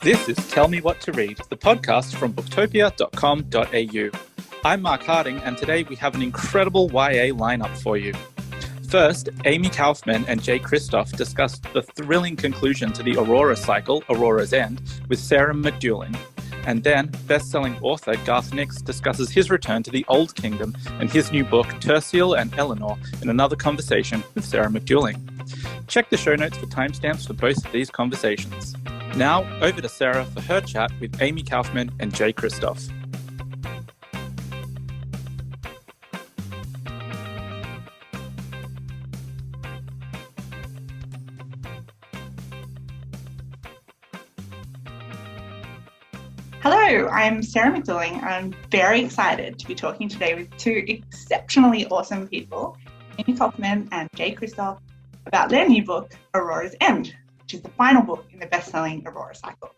This is Tell Me What to Read, the podcast from booktopia.com.au. I'm Mark Harding, and today we have an incredible YA lineup for you. First, Amie Kaufman and Jay Kristoff discussed the thrilling conclusion to the Aurora cycle, Aurora's End, with Sarah McDuling. And then, best-selling author Garth Nix discusses his return to the Old Kingdom and his new book, Terciel and Elinor, in another conversation with Sarah McDuling. Check the show notes for timestamps for both of these conversations. Now, over to Sarah for her chat with Amie Kaufman and Jay Kristoff. Hello, I'm Sarah McDuling. I'm very excited to be talking today with two exceptionally awesome people, Amie Kaufman and Jay Kristoff, about their new book, Aurora's End, which is the final book in the best-selling Aurora cycle.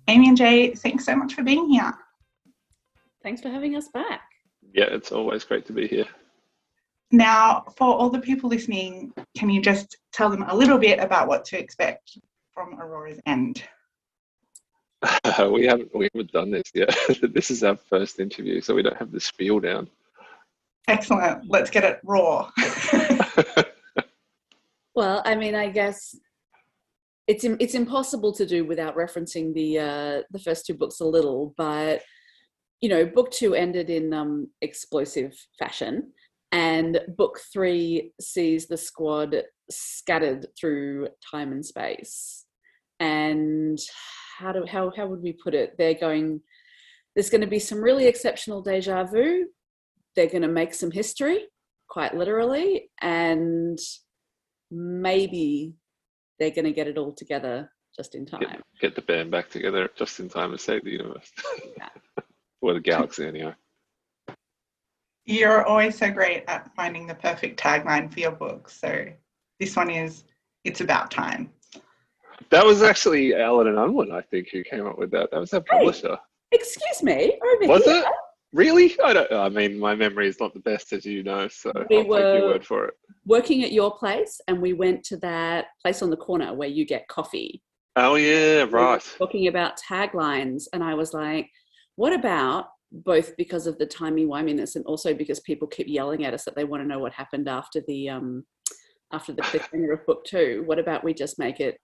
Amie and Jay, thanks so much for being here. Thanks for having us back. Yeah, it's always great to be here. Now, for all the people listening, can you just tell them a little bit about what to expect from Aurora's End? We haven't done this yet. This is our first interview, so we don't have the spiel down. Excellent. Let's get it raw. Well, I mean, I guess it's impossible to do without referencing the first two books a little, but you know, book 2 ended in explosive fashion, and book 3 sees the squad scattered through time and space. And how would we put it? There's going to be some really exceptional deja vu. They're going to make some history, quite literally, and maybe they're going to get it all together just in time. Get the band back together just in time to save the universe. Yeah. Or the galaxy, anyway. You're always so great at finding the perfect tagline for your book. So this one is, it's about time. That was actually Alan and Unwin, I think, who came up with that. That was our publisher. Hey, excuse me, was it? Really? I mean, my memory is not the best, as you know, so I'll take your word for it. Working at your place, and we went to that place on the corner where you get coffee. Oh, yeah, right. Talking about taglines, and I was like, what about, both because of the timey-wiminess and also because people keep yelling at us that they want to know what happened after the cliffhanger of book 2, what about we just make it,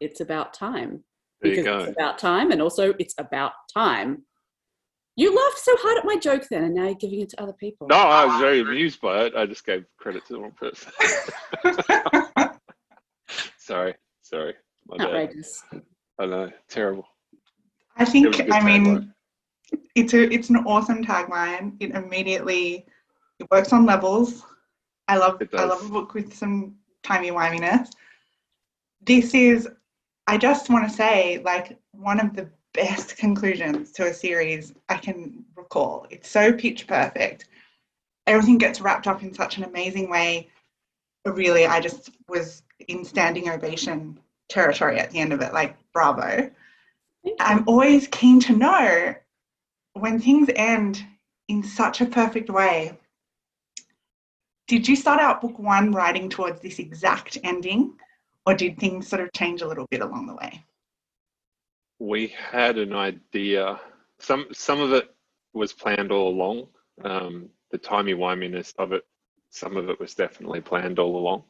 it's about time? There you go. It's about time, and also it's about time. You laughed so hard at my joke then, and now you're giving it to other people. No, I was very amused by it. I just gave credit to the wrong person. Sorry. Outrageous. I know, terrible. I think, it's an awesome tagline. It works on levels. I love a book with some timey-wiminess. This is, I just want to say, like, one of the best conclusions to a series I can recall. It's so pitch perfect. Everything gets wrapped up in such an amazing way. Really, I just was in standing ovation territory at the end of it, like, bravo. I'm always keen to know when things end in such a perfect way. Did you start out book 1 writing towards this exact ending, or did things sort of change a little bit along the way? We had an idea. Some of it was planned all along. The timey-wiminess of it, some of it was definitely planned all along.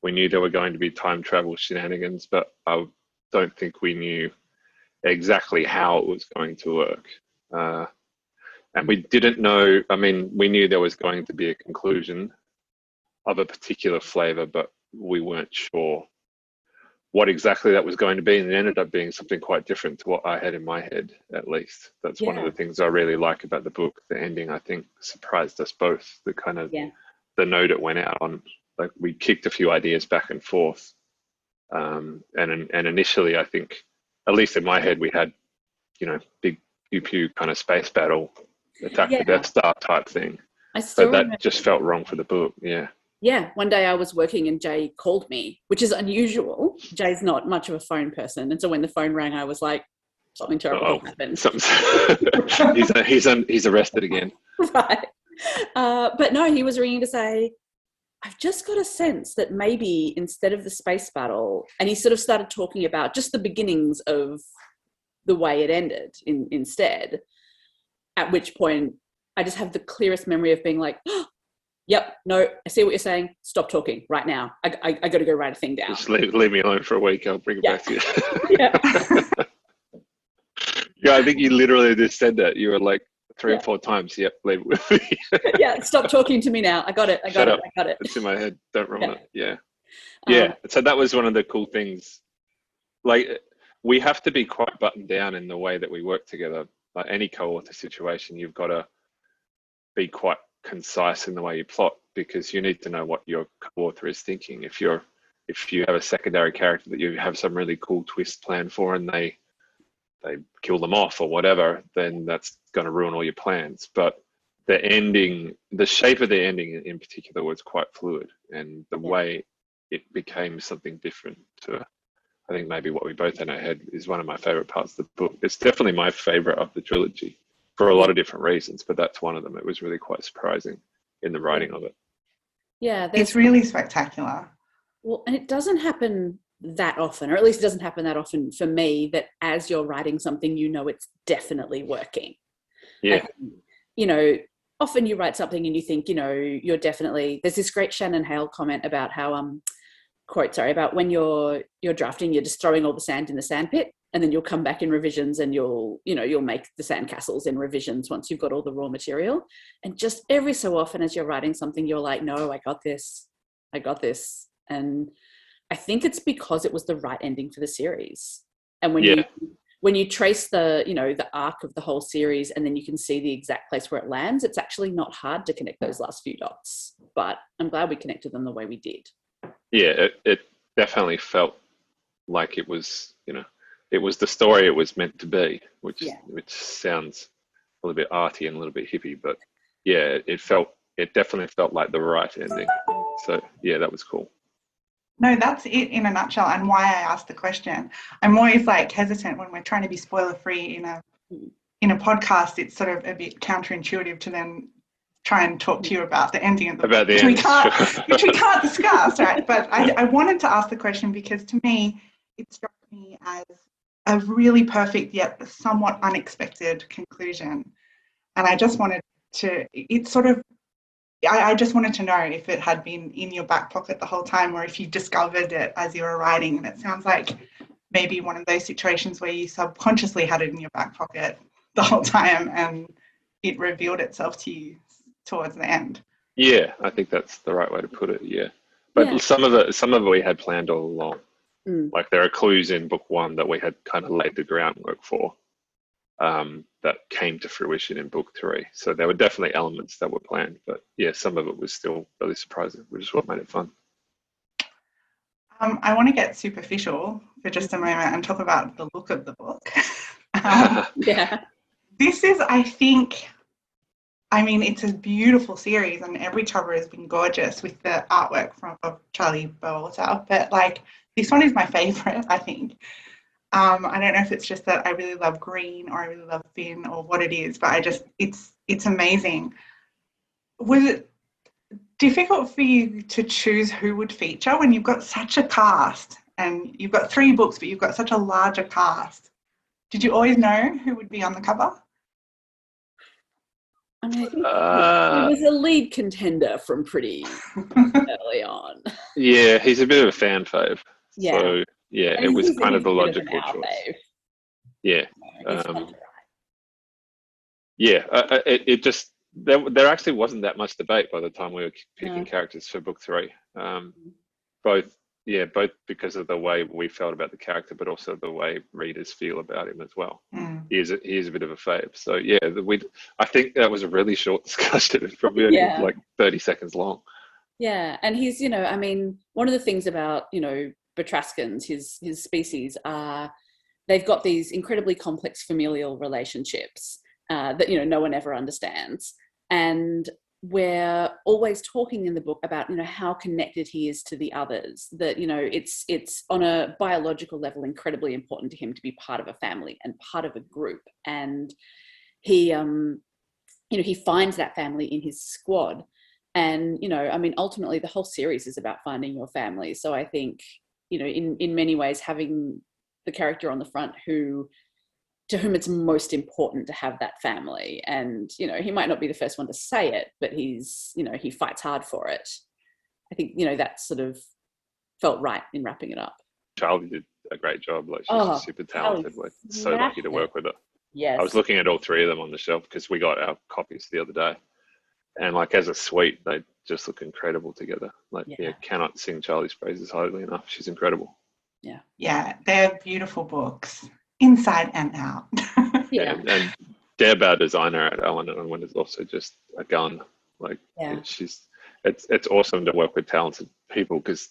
We knew there were going to be time travel shenanigans, but I don't think we knew exactly how it was going to work. And we didn't know, I mean, we knew there was going to be a conclusion of a particular flavour, but we weren't sure what exactly that was going to be, and it ended up being something quite different to what I had in my head, at least. That's one of the things I really like about the book. The ending, I think, surprised us both. The kind of the note it went out on. Like, we kicked a few ideas back and forth, and initially, I think, at least in my head, we had, you know, big pew kind of space battle, attack the Death Star type thing. But that just felt wrong for the book. Yeah, one day I was working and Jay called me, which is unusual. Jay's not much of a phone person. And so when the phone rang, I was like, something terrible happened. He's arrested again. Right. But no, he was ringing to say, I've just got a sense that maybe instead of the space battle, and he sort of started talking about just the beginnings of the way it ended instead, at which point I just have the clearest memory of being like, oh, yep, no, I see what you're saying. Stop talking right now. I got to go write a thing down. Just leave me alone for a week. I'll bring it back to you. Yeah. Yeah, I think you literally just said that. You were like 3 or 4 times. Yep, leave it with me. Yeah, stop talking to me now. I got it. Shut up. I got it. It's in my head. Don't ruin it. Yeah. Yeah. So that was one of the cool things. Like, we have to be quite buttoned down in the way that we work together. Like any co-author situation, you've got to be quite concise in the way you plot, because you need to know what your co-author is thinking. If you have a secondary character that you have some really cool twist planned for, and they kill them off or whatever, then that's going to ruin all your plans. But the shape of the ending in particular was quite fluid, and the way it became something different to, I think maybe what we both had in our head, is one of my favorite parts of the book. It's definitely my favorite of the trilogy for a lot of different reasons, but that's one of them. It was really quite surprising in the writing of it. Yeah. It's really spectacular. Well, and it doesn't happen that often, or at least it doesn't happen that often for me, that as you're writing something, you know it's definitely working. Yeah. Often you write something and you think, you're definitely, there's this great Shannon Hale comment about how, about when you're drafting, you're just throwing all the sand in the sandpit, and then you'll come back in revisions and you'll make the sandcastles in revisions once you've got all the raw material. And just every so often as you're writing something, you're like, no, I got this. And I think it's because it was the right ending for the series. And when you trace the arc of the whole series, and then you can see the exact place where it lands, it's actually not hard to connect those last few dots. But I'm glad we connected them the way we did. Yeah, it definitely felt like it was, it was the story it was meant to be, which sounds a little bit arty and a little bit hippie, but yeah, it definitely felt like the right ending. So yeah, that was cool. No, that's it in a nutshell, and why I asked the question. I'm always like hesitant when we're trying to be spoiler free in a podcast. It's sort of a bit counterintuitive to then try and talk to you about the ending of the book, which we can't discuss, right? But I wanted to ask the question because to me, it struck me as a really perfect yet somewhat unexpected conclusion, and I just wanted to. I just wanted to know if it had been in your back pocket the whole time, or if you discovered it as you were writing. And it sounds like maybe one of those situations where you subconsciously had it in your back pocket the whole time and it revealed itself to you towards the end. Yeah, I think that's the right way to put it. Yeah, but some of it we had planned all along. Like there are clues in book 1 that we had kind of laid the groundwork for, that came to fruition in book 3. So there were definitely elements that were planned, but yeah, some of it was still really surprising, which is what made it fun. I want to get superficial for just a moment and talk about the look of the book. This is, it's a beautiful series, and every cover has been gorgeous with the artwork of Charlie Bowalter, but like this one is my favorite, I think. I don't know if it's just that I really love green or I really love Finn or what it is, but it's amazing. Was it difficult for you to choose who would feature when you've got such a cast, and you've got 3 books, but you've got such a larger cast? Did you always know who would be on the cover? I mean, I think he was a lead contender from pretty early on. Yeah, he's a bit of a fan fave. Yeah. So yeah, it was kind of the logical choice. Yeah. It just, there actually wasn't that much debate by the time we were picking characters for book 3. Both because of the way we felt about the character, but also the way readers feel about him as well. He is a bit of a fave. So yeah, I think that was a really short discussion. It's probably only like 30 seconds long. Yeah, and he's, one of the things about, Batraskans, his species, are they've got these incredibly complex familial relationships that, no one ever understands. And we're always talking in the book about, how connected he is to the others, that, it's on a biological level incredibly important to him to be part of a family and part of a group. And he, he finds that family in his squad. And, you know, I mean, ultimately the whole series is about finding your family. So I think, you know, in many ways, having the character on the front to whom it's most important to have that family. And, you know, he might not be the first one to say it, but he's, you know, he fights hard for it. I think, you know, that sort of felt right in wrapping it up. Charlie did a great job. Like, she's super talented. Like, so lucky to work with her. Yes. I was looking at all three of them on the shelf because we got our copies the other day. And like, as a suite, they just look incredible together. Like, cannot sing Charlie's praises highly enough. She's incredible. Yeah. Yeah, they're beautiful books, inside and out. Yeah. And Deb, our designer at Elinor, is also just a gun. Like, it's awesome to work with talented people because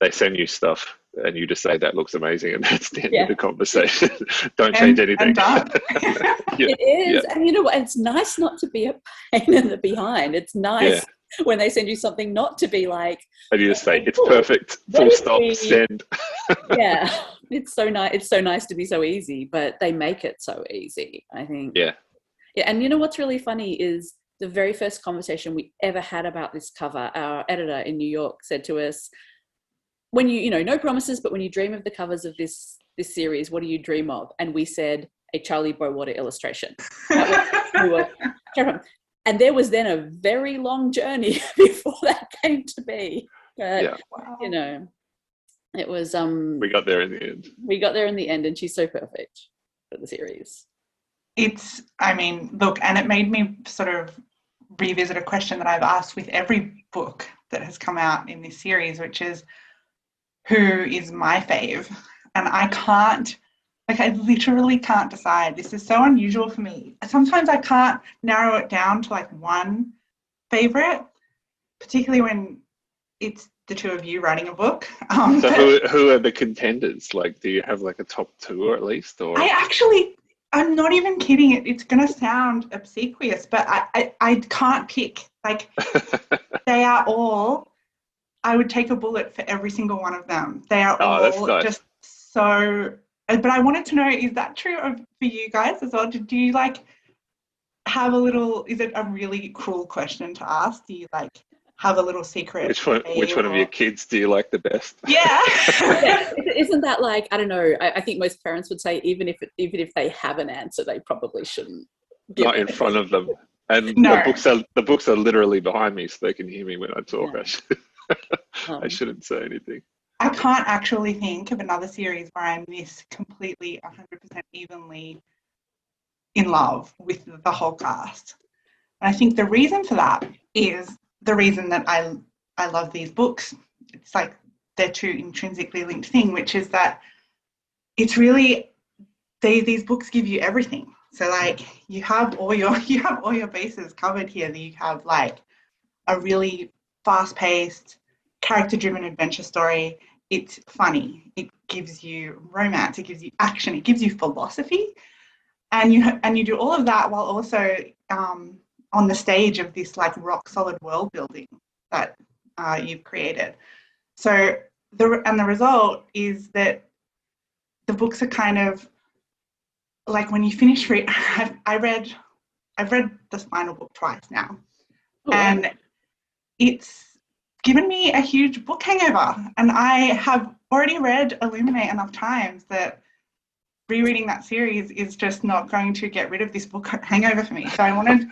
they send you stuff and you just say that looks amazing, and that's the end of the conversation. Don't change anything. It is. And you know what? It's nice not to be a pain in the behind. It's nice when they send you something not to be like, and you just say, it's perfect, full stop, send. Yeah. It's so nice. It's so nice to be so easy, but they make it so easy, I think. Yeah. And you know what's really funny is the very first conversation we ever had about this cover, our editor in New York said to us, when you know, no promises, but when you dream of the covers of this series, what do you dream of? And we said a Charlie Bowater illustration. And there was then a very long journey before that came to be. But, you know, it was... we got there in the end. We got there in the end, and she's so perfect for the series. I mean, look, and it made me sort of revisit a question that I've asked with every book that has come out in this series, which is, who is my fave? And I literally can't decide. This is so unusual for me. Sometimes I can't narrow it down to like one favorite, particularly when it's the two of you writing a book. So who are the contenders? Like, do you have like a top two or at least? Or I'm not even kidding. It's going to sound obsequious, but I can't pick. Like, they are all, I would take a bullet for every single one of them. They are all just so, but I wanted to know, is that true for you guys as well? Do you like have a little, is it a really cruel question to ask? Do you like have a little secret? Which one of your kids do you like the best? Yeah. Isn't that like, I don't know, I think most parents would say even if they have an answer, they probably shouldn't. Not in front of them. And the books are literally behind me so they can hear me when I talk. I shouldn't say anything. I can't actually think of another series where I'm this completely 100% evenly in love with the whole cast. And I think the reason for that is the reason that I love these books. It's like they're two intrinsically linked things, which is that it's really, these books give you everything. So like you have all your bases covered here. You have like a really fast-paced, character-driven adventure story. It's funny. It gives you romance. It gives you action. It gives you philosophy, and you do all of that while also on the stage of this like rock-solid world building that you've created. So the result is that the books are kind of like, when you finish I've read the final book twice now, and it's given me a huge book hangover, and I have already read Illuminate enough times that rereading that series is just not going to get rid of this book hangover for me. So I wanted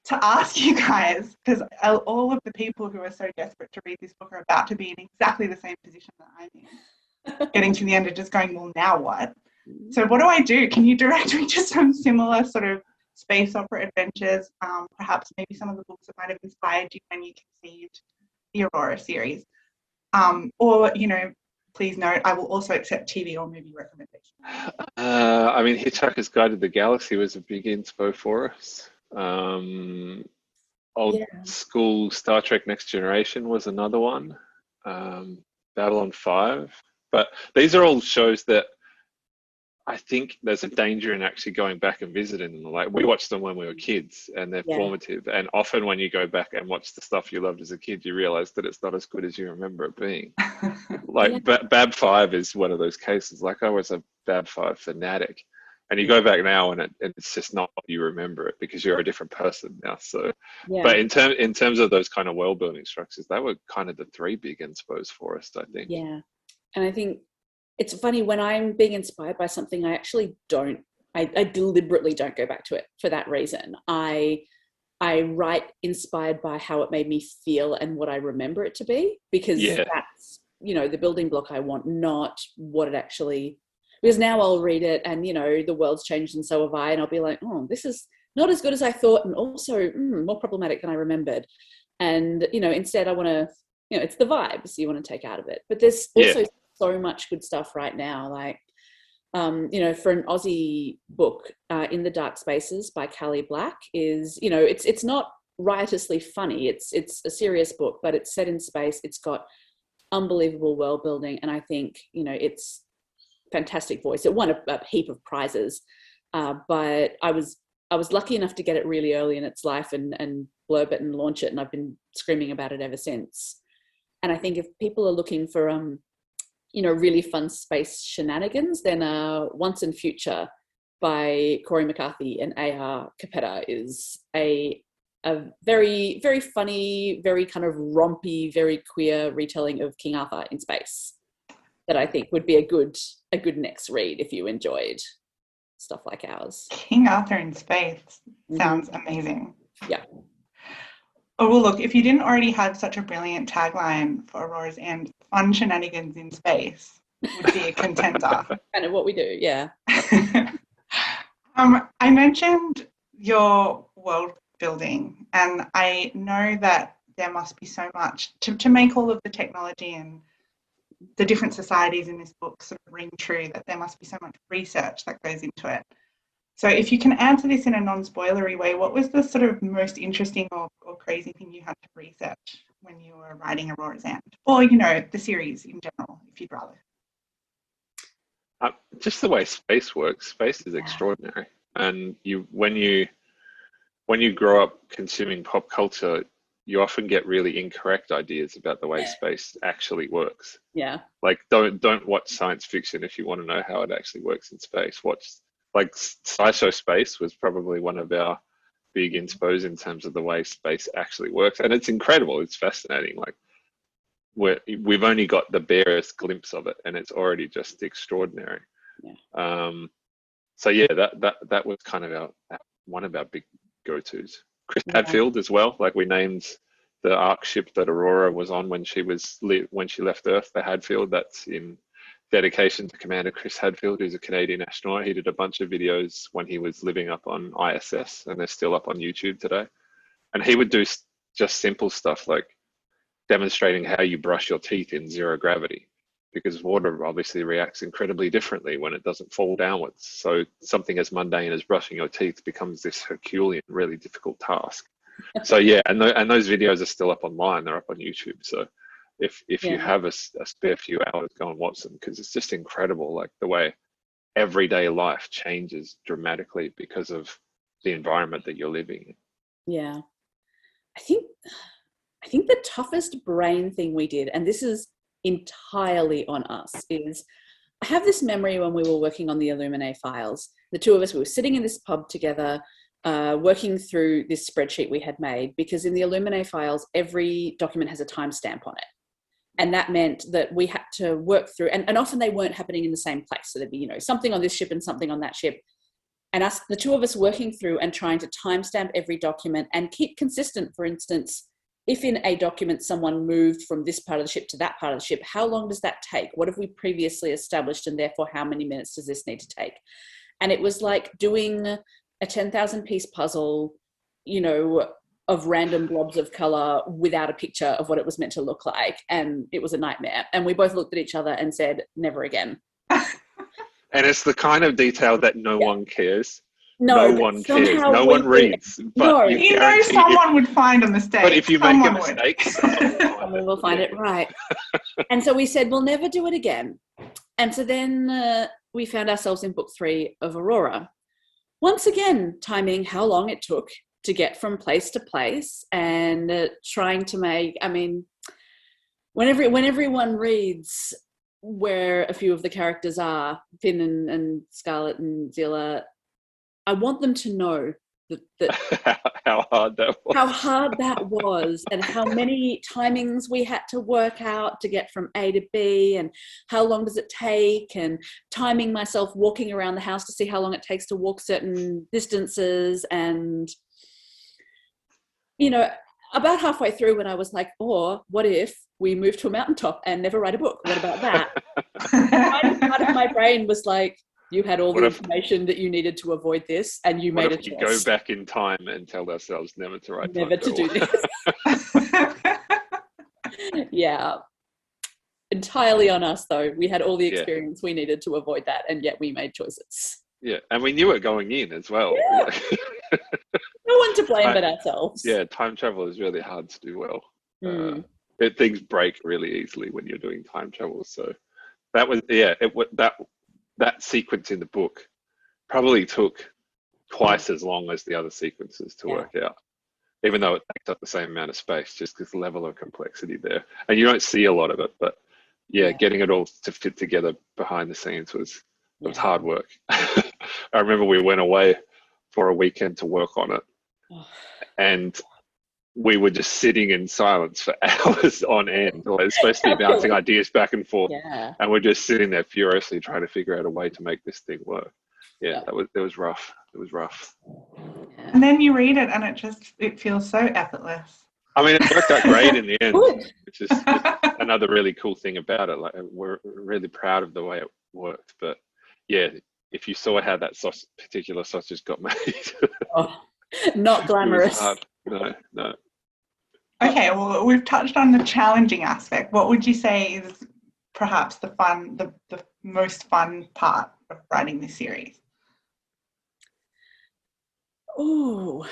to ask you guys, because all of the people who are so desperate to read this book are about to be in exactly the same position that I'm in, getting to the end and just going, well, now what? So what do I do? Can you direct me to some similar sort of space opera adventures, perhaps maybe some of the books that might have inspired you when you conceived the Aurora series? Or, you know, please note, I will also accept TV or movie recommendations. I mean, Hitchhiker's Guide to the Galaxy was a big inspo for us. Old school Star Trek Next Generation was another one. Babylon 5. But these are all shows that I think there's a danger in actually going back and visiting them. Like, we watched them when we were kids, and they're formative. And often when you go back and watch the stuff you loved as a kid, you realize that it's not as good as you remember it being. Like Bab 5 is one of those cases. Like, I was a Bab 5 fanatic, And you go back now, and it's just not what you remember it, because you're a different person now. So, Yeah. but in terms of those kind of world building structures, they were kind of the three big inspos for us, I think. Yeah. And I think it's funny, when I'm being inspired by something, I actually don't, I deliberately don't go back to it for that reason. I write inspired by how it made me feel and what I remember it to be, because that's, you know, the building block I want, not what it actually, because now I'll read it and, you know, the world's changed and so have I, and I'll be like, oh, this is not as good as I thought, and also more problematic than I remembered. And, you know, instead I want to, you know, it's the vibes you want to take out of it. But there's also so much good stuff right now, like, you know, for an Aussie book, In the Dark Spaces by Callie Black is, you know, it's not riotously funny. It's a serious book, but it's set in space. It's got unbelievable world building, and I think, you know, it's fantastic voice. It won a heap of prizes, but I was lucky enough to get it really early in its life and blurb it and launch it, and I've been screaming about it ever since. And I think if people are looking for you know, really fun space shenanigans, then Once and Future by Corey McCarthy and A.R. Capetta is a very, very funny, very kind of rompy, very queer retelling of King Arthur in space that I think would be a good next read if you enjoyed stuff like ours. King Arthur in space sounds amazing. Yeah. Oh, well, look, if you didn't already have such a brilliant tagline for Aurora's End, fun shenanigans in space would be a contender. Kind of what we do, yeah. I mentioned your world building, and I know that there must be so much to make all of the technology and the different societies in this book sort of ring true, that there must be so much research that goes into it. So if you can answer this in a non-spoilery way, what was the sort of most interesting or crazy thing you had to research when you were writing Aurora's End? Or, you know, the series in general, if you'd rather. Just the way space works. Space is extraordinary. And when you grow up consuming pop culture, you often get really incorrect ideas about the way space actually works. Yeah. Like, don't watch science fiction if you want to know how it actually works in space. Watch, like, SciShow Space was probably one of our big inspos in terms of the way space actually works. And it's incredible. It's fascinating. Like, we've only got the barest glimpse of it, and it's already just extraordinary. Yeah. So yeah, that was kind of one of our big go-tos. Chris Hadfield as well. Like, we named the Ark ship that Aurora was on when she left Earth, the Hadfield. That's in dedication to Commander Chris Hadfield, who's a Canadian astronaut. He did a bunch of videos when he was living up on ISS, and they're still up on YouTube today. And he would do just simple stuff like demonstrating how you brush your teeth in zero gravity, because water obviously reacts incredibly differently when it doesn't fall downwards. So something as mundane as brushing your teeth becomes this Herculean, really difficult task. So yeah, and those videos are still up online. They're up on YouTube. So if you have a spare few hours, go and watch them, because it's just incredible, like the way everyday life changes dramatically because of the environment that you're living in. Yeah. I think the toughest brain thing we did, and this is entirely on us, is I have this memory when we were working on the Illuminae files. The two of us, we were sitting in this pub together, working through this spreadsheet we had made, because in the Illuminae files, every document has a timestamp on it. And that meant that we had to work through, and often they weren't happening in the same place. So there'd be, you know, something on this ship and something on that ship. And us, the two of us, working through and trying to timestamp every document and keep consistent. For instance, if in a document someone moved from this part of the ship to that part of the ship, how long does that take? What have we previously established, and therefore how many minutes does this need to take? And it was like doing a 10,000 piece puzzle, you know, of random blobs of color without a picture of what it was meant to look like. And it was a nightmare. And we both looked at each other and said, never again. And it's the kind of detail that no one cares. No one cares. No one reads. But you know someone would find a mistake. But if you make a mistake, someone will find it right. And so we said, we'll never do it again. And so then we found ourselves in book 3 of Aurora. Once again, timing how long it took to get from place to place, and trying to make, I mean, when everyone reads where a few of the characters are, Finn and Scarlett and Zilla, I want them to know that how hard that was. How hard that was, and how many timings we had to work out to get from A to B, and how long does it take, and timing myself walking around the house to see how long it takes to walk certain distances. And, you know, about halfway through when I was like, oh, what if we move to a mountaintop and never write a book? What about that? Part of my brain was like, you had all the information that you needed to avoid this, and you made a choice. What if we go back in time and tell ourselves never to write never to do this? Yeah. Entirely on us, though. We had all the experience we needed to avoid that, and yet we made choices. Yeah, and we knew it going in as well. Yeah. No one to blame but ourselves. Yeah, time travel is really hard to do well. Things break really easily when you're doing time travel. So that was, that sequence in the book probably took twice as long as the other sequences to work out, even though it takes up the same amount of space, just because the level of complexity there. And you don't see a lot of it, but getting it all to fit together behind the scenes was hard work. I remember we went away for a weekend to work on it, and we were just sitting in silence for hours on end. It's supposed to be bouncing ideas back and forth, and we're just sitting there furiously trying to figure out a way to make this thing work. It was rough. It was rough. And then you read it, and it feels so effortless. I mean, it worked out great in the end, which is another really cool thing about it. Like, we're really proud of the way it worked. But yeah, if you saw how that particular sausage got made, not glamorous. No. Okay, well, we've touched on the challenging aspect. What would you say is perhaps the most fun part of writing this series? Oh,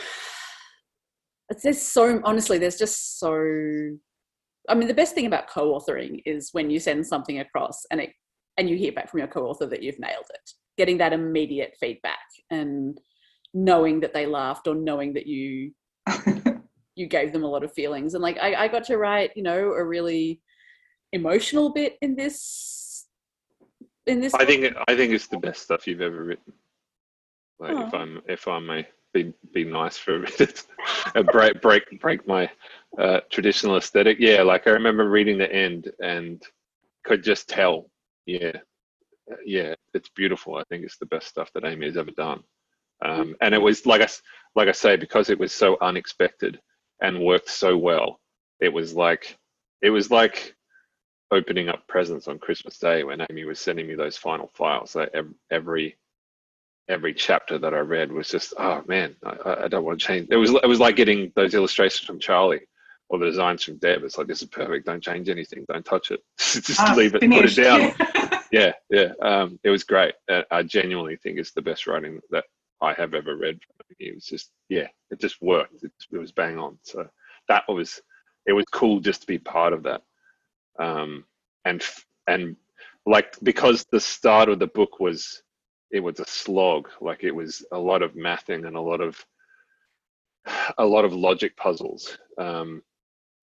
there's just so. I mean, the best thing about co-authoring is when you send something across and you hear back from your co-author that you've nailed it. Getting that immediate feedback and knowing that they laughed, or knowing that you gave them a lot of feelings. And like, I got to write, a really emotional bit in this. I think it's the best stuff you've ever written. Like, if I may be nice for a minute, and break my traditional aesthetic. Yeah, like I remember reading the end and could just tell. Yeah, it's beautiful. I think it's the best stuff that Amie has ever done. And it was like I say, because it was so unexpected and worked so well. It was like opening up presents on Christmas Day when Amie was sending me those final files. Like every chapter that I read was just, oh man, I don't want to change. It was like getting those illustrations from Charlie or the designs from Deb. It's like, this is perfect. Don't change anything. Don't touch it. Just leave it. Finished. Put it down. Yeah. It was great. I genuinely think it's the best writing that I have ever read. It was just, it just worked. It was bang on. So it was cool just to be part of that. And like, because the start of the book was a slog. Like, it was a lot of mathing and a lot of logic puzzles.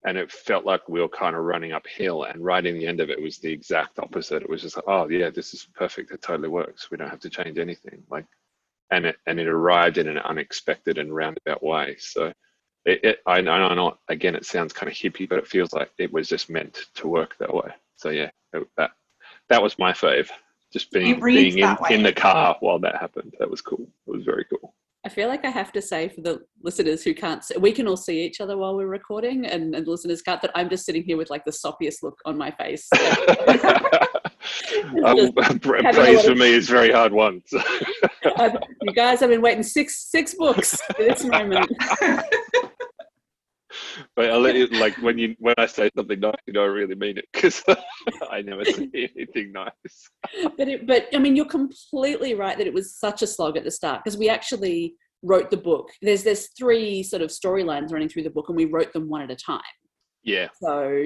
And it felt like we were kind of running uphill, and right in the end of it was the exact opposite. It was just like, oh yeah, this is perfect. It totally works. We don't have to change anything. Like, and it arrived in an unexpected and roundabout way. So I know, again, it sounds kind of hippie, but it feels like it was just meant to work that way. So yeah, that was my fave. Just being in the car while that happened. That was cool. It was very cool. I feel like I have to say, for the listeners who can't see, we can all see each other while we're recording, and the listeners can't, that I'm just sitting here with like the soppiest look on my face. Praise for me is very hard won. So. You guys have been waiting six books for this moment. But I'll let you, like, when I say something nice, I really mean it, because I never say anything nice. But I mean, you're completely right that it was such a slog at the start, because we actually wrote the book. There's 3 sort of storylines running through the book, and we wrote them one at a time. Yeah. So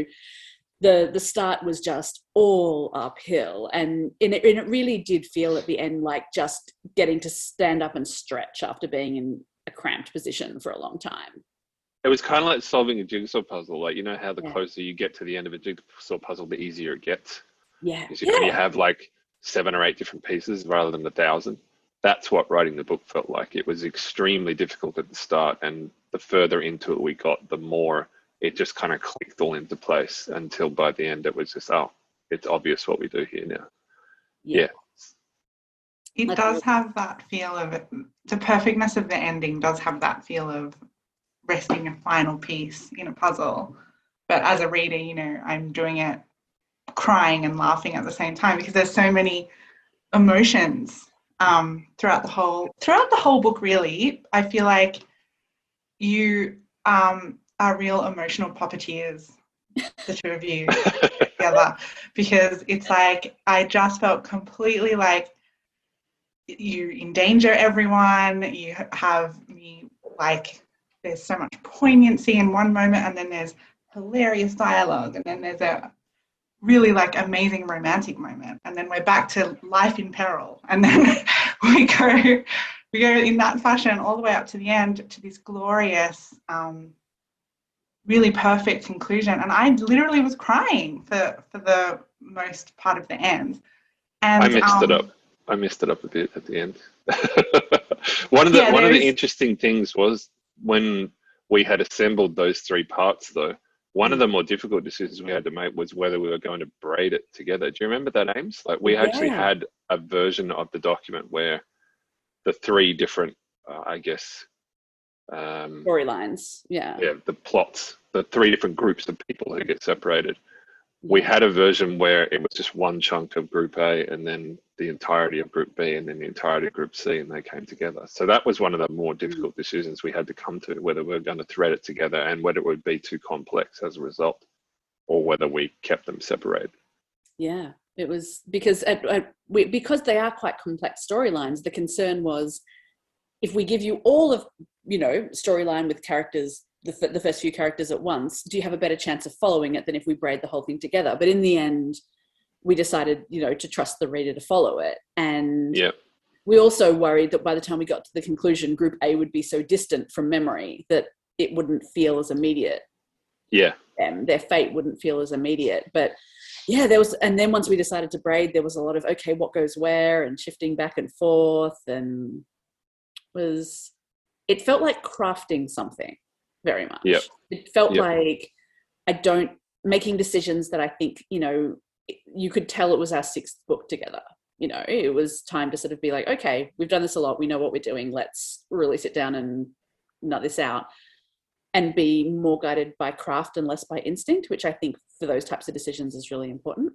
the start was just all uphill, and it really did feel at the end like just getting to stand up and stretch after being in a cramped position for a long time. It was kind of like solving a jigsaw puzzle. Like, you know how the closer you get to the end of a jigsaw puzzle, the easier it gets. Yeah. Because, you know, you have like 7 or 8 different pieces rather than 1,000. That's what writing the book felt like. It was extremely difficult at the start, and the further into it we got, the more it just kind of clicked all into place, until by the end it was just, oh, it's obvious what we do here now. Yeah. It does have that feel of it. The perfectness of the ending does have that feel of resting a final piece in a puzzle. But as a reader, you know, I'm doing it crying and laughing at the same time, because there's so many emotions throughout the whole book. Really, I feel like you are real emotional puppeteers, the two of you together, because it's like I just felt completely like you endanger everyone. You have me like, there's so much poignancy in one moment, and then there's hilarious dialogue, and then there's a really like amazing romantic moment, and then we're back to life in peril, and then we go in that fashion all the way up to the end, to this glorious really perfect conclusion. And I literally was crying for the most part of the end. And I messed it up a bit at the end. One of the interesting things was, when we had assembled those 3 parts, though, one of the more difficult decisions we had to make was whether we were going to braid it together. Do you remember that, Ames? Like, we actually had a version of the document where the 3 different, storylines. Yeah, the plots, the 3 different groups of people who get separated. We had a version where it was just one chunk of Group A, and then the entirety of Group B, and then the entirety of Group C, and they came together. So that was one of the more difficult decisions we had to come to, whether we were going to thread it together and whether it would be too complex as a result, or whether we kept them separated. Yeah, it was because because they are quite complex storylines. The concern was, if we give you all of, you know, storyline with characters, the first few characters at once, do you have a better chance of following it than if we braid the whole thing together? But in the end, we decided, you know, to trust the reader to follow it. And we also worried that by the time we got to the conclusion, Group A would be so distant from memory that it wouldn't feel as immediate. Yeah. And their fate wouldn't feel as immediate. But yeah, and then once we decided to braid, there was a lot of, okay, what goes where, and shifting back and forth, and it felt like crafting something very much. Yep. It felt like making decisions that I think, you know, you could tell it was our 6th book together. You know, it was time to sort of be like, okay, we've done this a lot, we know what we're doing, let's really sit down and nut this out, and be more guided by craft and less by instinct, which I think for those types of decisions is really important.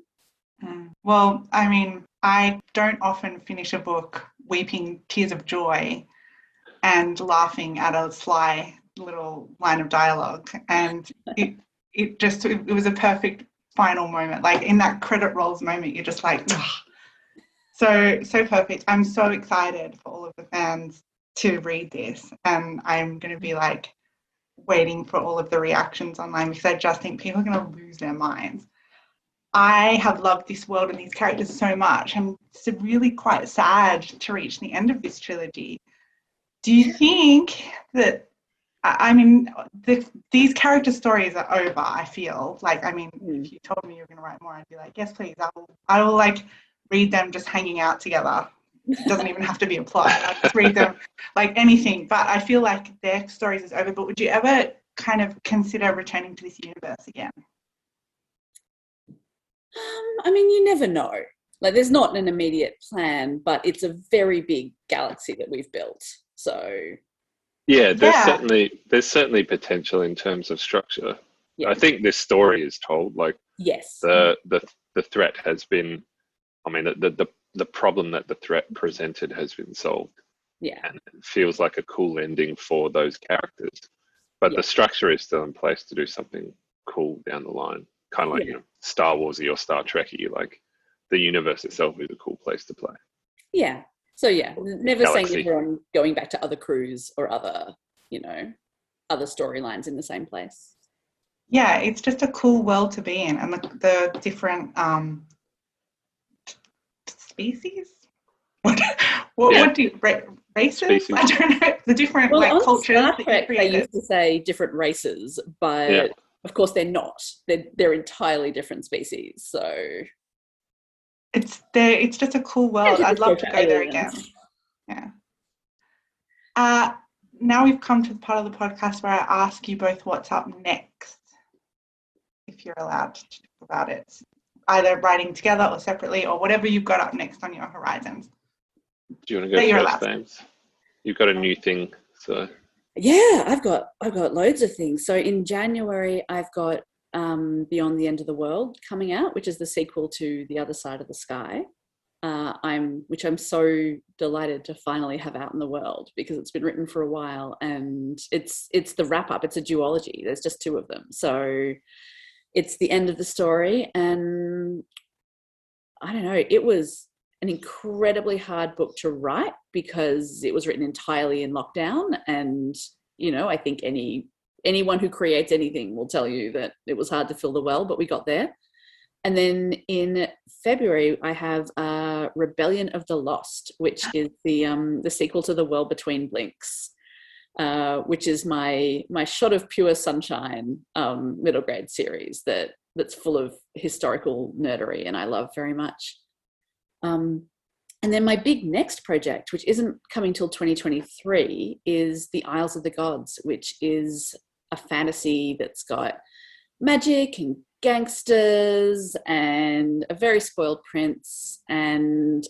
Well, I mean, I don't often finish a book weeping tears of joy and laughing at a sly little line of dialogue, and it was a perfect final moment. Like, in that credit rolls moment, you're just like, ugh. So perfect. I'm so excited for all of the fans to read this, and I'm going to be like waiting for all of the reactions online, because I just think people are going to lose their minds. I have loved this world and these characters so much, and it's really quite sad to reach the end of this trilogy. Do you think that, I mean, these character stories are over, I feel like? I mean, if you told me you were going to write more, I'd be like, yes, please. I will like read them just hanging out together. It doesn't even have to be a plot. I'll just read them like anything. But I feel like their stories is over. But would you ever kind of consider returning to this universe again? I mean, you never know. Like, there's not an immediate plan, but it's a very big galaxy that we've built. So yeah, there's certainly potential in terms of structure. Yeah. I think this story is told, like, the threat has been, I mean, the problem that the threat presented has been solved. Yeah. And it feels like a cool ending for those characters. But the structure is still in place to do something cool down the line. Kind of like, you know, Star Warsy or Star Trekky. Like, the universe itself is a cool place to play. Yeah. So yeah, never saying everyone going back to other crews or other, you know, other storylines in the same place. Yeah, it's just a cool world to be in, and the different species. What do you races? Species. I don't know, the different cultures. Star Trek, they used to say different races, but of course they're not. They're entirely different species. So It's just a cool world. I'd love to go there again. Yeah. Now we've come to the part of the podcast where I ask you both what's up next, if you're allowed to talk about it, either writing together or separately, or whatever you've got up next on your horizons. Do you want to go first, James? You've got a new thing, so. Yeah, I've got loads of things. So in January, I've got Beyond the End of the World coming out, which is the sequel to The Other Side of the Sky. Which I'm so delighted to finally have out in the world, because it's been written for a while, and it's the wrap up. It's a duology. There's just 2 of them, so it's the end of the story. And I don't know, it was an incredibly hard book to write because it was written entirely in lockdown, and I think anyone who creates anything will tell you that it was hard to fill the well, but we got there. And then in February, I have Rebellion of the Lost, which is the sequel to The World Between Blinks, which is my shot of pure sunshine middle grade series that's full of historical nerdery, and I love very much. And then my big next project, which isn't coming till 2023, is The Isles of the Gods, which is a fantasy that's got magic and gangsters and a very spoiled prince and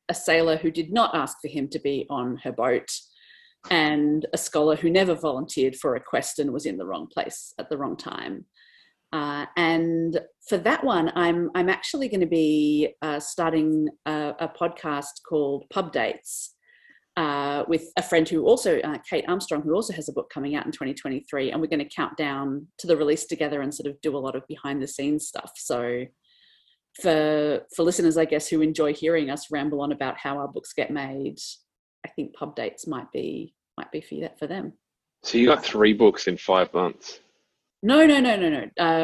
a sailor who did not ask for him to be on her boat, and a scholar who never volunteered for a quest and was in the wrong place at the wrong time. And for that one, I'm actually going to be starting a podcast called Pub Dates with a friend who also, Kate Armstrong, who also has a book coming out in 2023, and we're going to count down to the release together and sort of do a lot of behind the scenes stuff. So for listeners, I guess, who enjoy hearing us ramble on about how our books get made, I think Pub Dates might be for them. So you got 3 books in 5 months? No.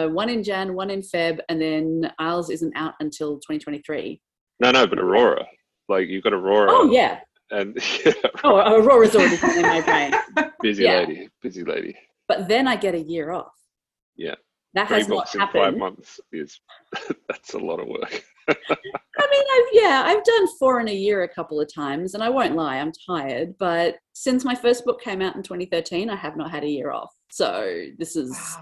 One in Jan, one in Feb, and then Isles isn't out until 2023. No, but Aurora. Like, you've got Aurora. Oh, yeah. And Aurora's already in my brain. Busy lady. But then I get a year off. Yeah. That 3 has not books in happened. 5 months that's a lot of work. I mean, I've done 4 in a year a couple of times, and I won't lie, I'm tired. But since my first book came out in 2013, I have not had a year off. So this is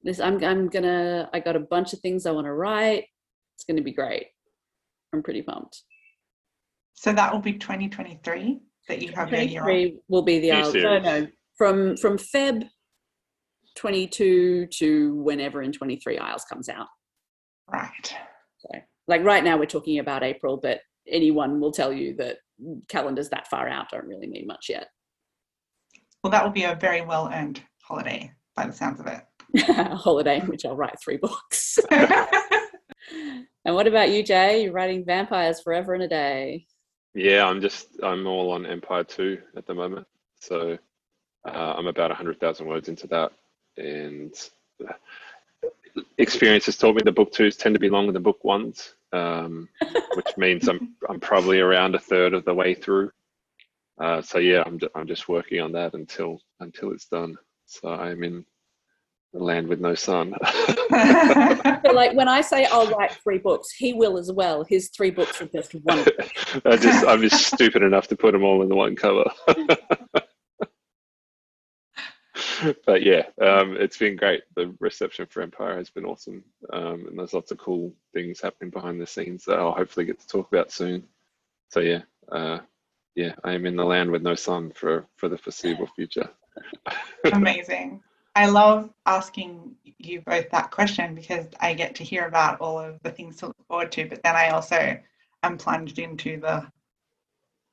this. I got a bunch of things I want to write. It's going to be great. I'm pretty pumped. So that will be 2023 that you have your year off. 2023 will be the Isles. No, from Feb 22 to whenever in 23 Isles comes out. Right. So, like right now we're talking about April, but anyone will tell you that calendars that far out don't really mean much yet. Well, that will be a very well-earned holiday by the sounds of it. A holiday in which I'll write 3 books. And what about you, Jay? You're writing Vampires Forever and a Day. Yeah, I'm all on Empire 2 at the moment. So I'm about 100,000 words into that. And experience has taught me the book 2s tend to be longer than book 1s, which means I'm probably around a third of the way through. So yeah, I'm just working on that until it's done. So I'm in the land with no sun. So like when I say I'll write 3 books, he will as well. His 3 books are just one book. I'm just stupid enough to put them all in the one cover. But yeah, it's been great. The reception for Empire has been awesome, and there's lots of cool things happening behind the scenes that I'll hopefully get to talk about soon. So yeah, I am in the land with no sun for the foreseeable future. Amazing. I love asking you both that question because I get to hear about all of the things to look forward to, but then I also am plunged into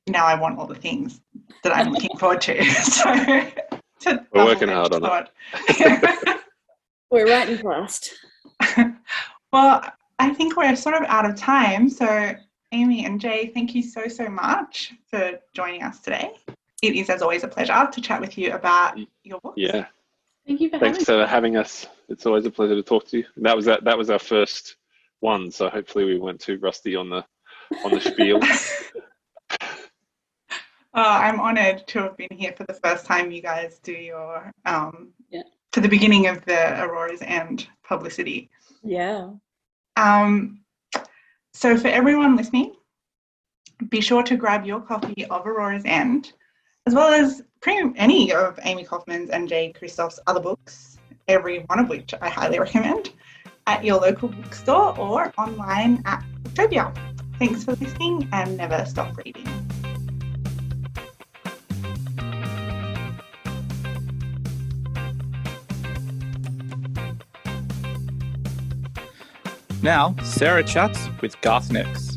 now I want all the things that I'm looking forward to. So we're working hard on it. We're writing fast. Well, I think we're sort of out of time. So Amie and Jay, thank you so much for joining us today. It is, as always, a pleasure to chat with you about your books. Yeah. Thank you for Thanks for having us. It's always a pleasure to talk to you. And that was our first one, so hopefully we weren't too rusty on the spiel. I'm honoured to have been here for the first time you guys do your to the beginning of the Aurora's End publicity. Yeah. So for everyone listening, be sure to grab your copy of Aurora's End, as well as any of Amie Kaufman's and Jay Kristoff's other books, every one of which I highly recommend, at your local bookstore or online at Booktopia. Thanks for listening and never stop reading. Now, Sarah chats with Garth Nix.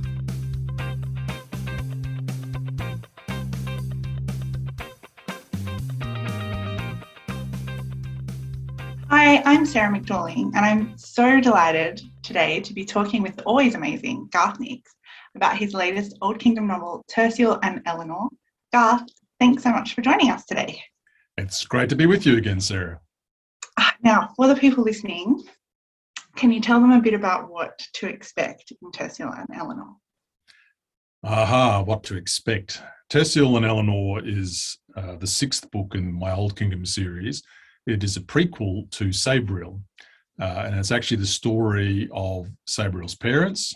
Hi, I'm Sarah McDuling, and I'm so delighted today to be talking with the always amazing Garth Nix about his latest Old Kingdom novel, Terciel and Elinor. Garth, thanks so much for joining us today. It's great to be with you again, Sarah. Now, for the people listening, can you tell them a bit about what to expect in Terciel and Elinor? What to expect. Terciel and Elinor is the sixth book in my Old Kingdom series. It is a prequel to Sabriel, and it's actually the story of Sabriel's parents,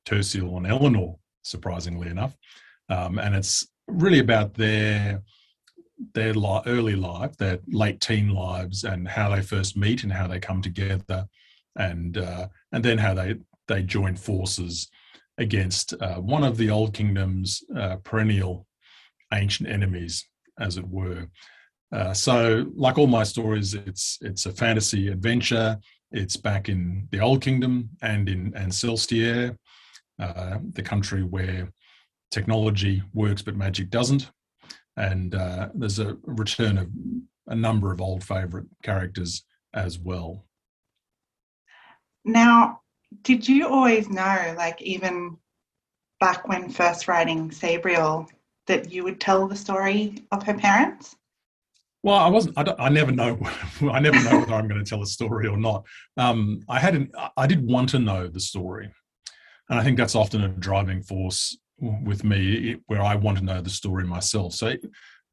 Terciel and Elinor, surprisingly enough. And it's really about their early life, their late teen lives, and how they first meet and how they come together, and then how they join forces against one of the Old Kingdom's perennial ancient enemies, as it were. So, like all my stories, it's a fantasy adventure. It's back in the Old Kingdom and in Celestier, the country where technology works but magic doesn't. And there's a return of a number of old favourite characters as well. Now, did you always know, like even back when first writing Sabriel, that you would tell the story of her parents? Well, I never know. I never know whether I'm going to tell a story or not. I did want to know the story, and I think that's often a driving force with me, where I want to know the story myself. So,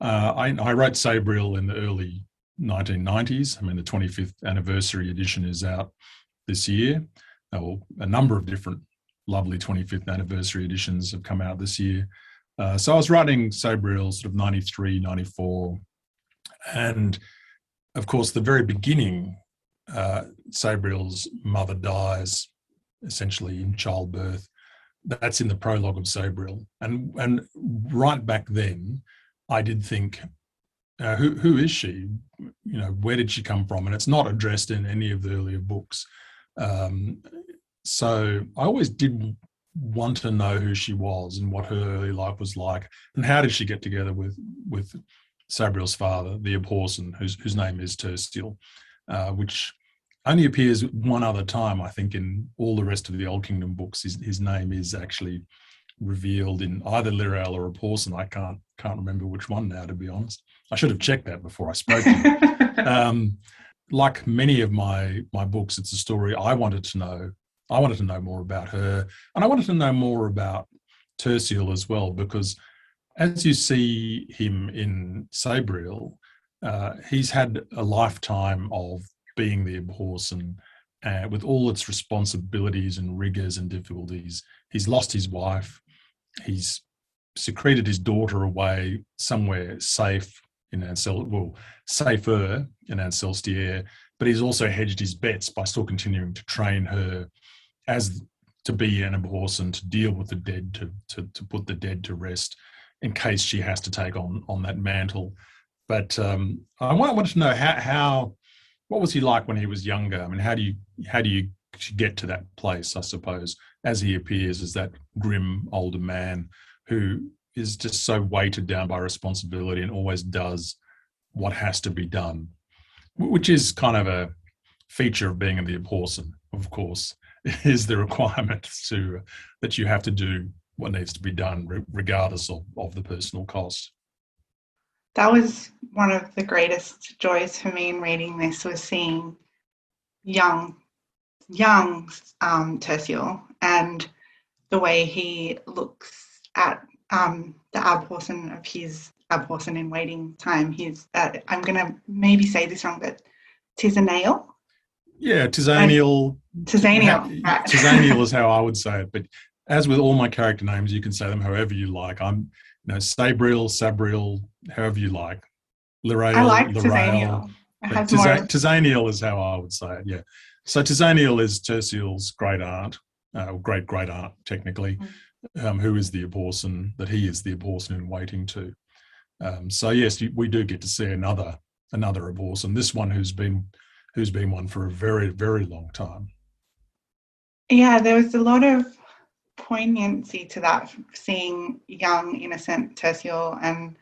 I wrote Sabriel in the early 1990s. I mean, the 25th anniversary edition is out this year. A number of different lovely 25th anniversary editions have come out this year. So I was writing Sabriel sort of 93, 94. And of course, the very beginning, Sabriel's mother dies essentially in childbirth. That's in the prologue of Sabriel. And right back then, I did think, who is she? You know, where did she come from? And it's not addressed in any of the earlier books. So I always did want to know who she was and what her early life was like, and how did she get together with Sabriel's father, the Abhorsen, whose name is Terciel, which only appears one other time, I think, in all the rest of the Old Kingdom books. His name is actually revealed in either Lirael or Abhorsen. I can't remember which one now, to be honest. I should have checked that before I spoke to you. Like many of my books, it's a story I wanted to know. I wanted to know more about her, and I wanted to know more about Terciel as well, because as you see him in Sabriel, he's had a lifetime of being the Abhorsen, with all its responsibilities and rigours and difficulties. He's lost his wife. He's secreted his daughter away somewhere safe in safer in Celestier, but he's also hedged his bets by still continuing to train her to be an Abhorsen, to deal with the dead, to put the dead to rest, in case she has to take on that mantle. But I wanted to know what was he like when he was younger? I mean, how do you get to that place, I suppose, as he appears as that grim older man who is just so weighted down by responsibility and always does what has to be done, which is kind of a feature of being in the Abhorsen, of course, is the requirement that you have to do what needs to be done, regardless of the personal cost. That was one of the greatest joys for me in reading this, was seeing young Terciel and the way he looks at the Abhorsen of his Abhorsen in waiting time. I'm going to maybe say this wrong, but Tisanael? Yeah, Tisaniel. Tisaniel, right. Tisaniel is how I would say it, but as with all my character names, you can say them however you like. I'm, Sabriel, however you like. I like Lirael. Terciel. It has more. Tizaniel is how I would say it, yeah. So Tizaniel is Terciel's great aunt, great aunt technically, who is the abortion, that he is the abortion in waiting to. So yes, we do get to see another abortion. This one who's been one for a very, very long time. Yeah, there was a lot of poignancy to that, seeing young, innocent Terciel and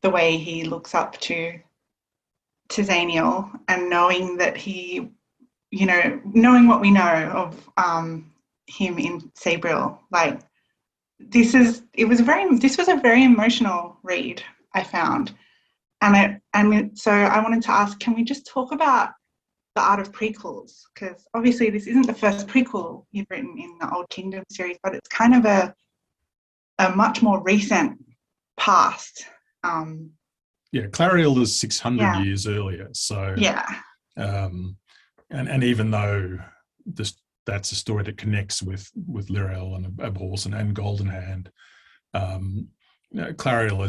the way he looks up to Tizaniel, and knowing that he, knowing what we know of him in Sabriel. Like, this was a very emotional read, I found. And so I wanted to ask, can we just talk about the art of prequels? Because obviously this isn't the first prequel you've written in the Old Kingdom series, but it's kind of a much more recent past. Clariel is 600 years earlier. So and even though that's a story that connects with Lirael and Aborson and Golden Hand, Clariel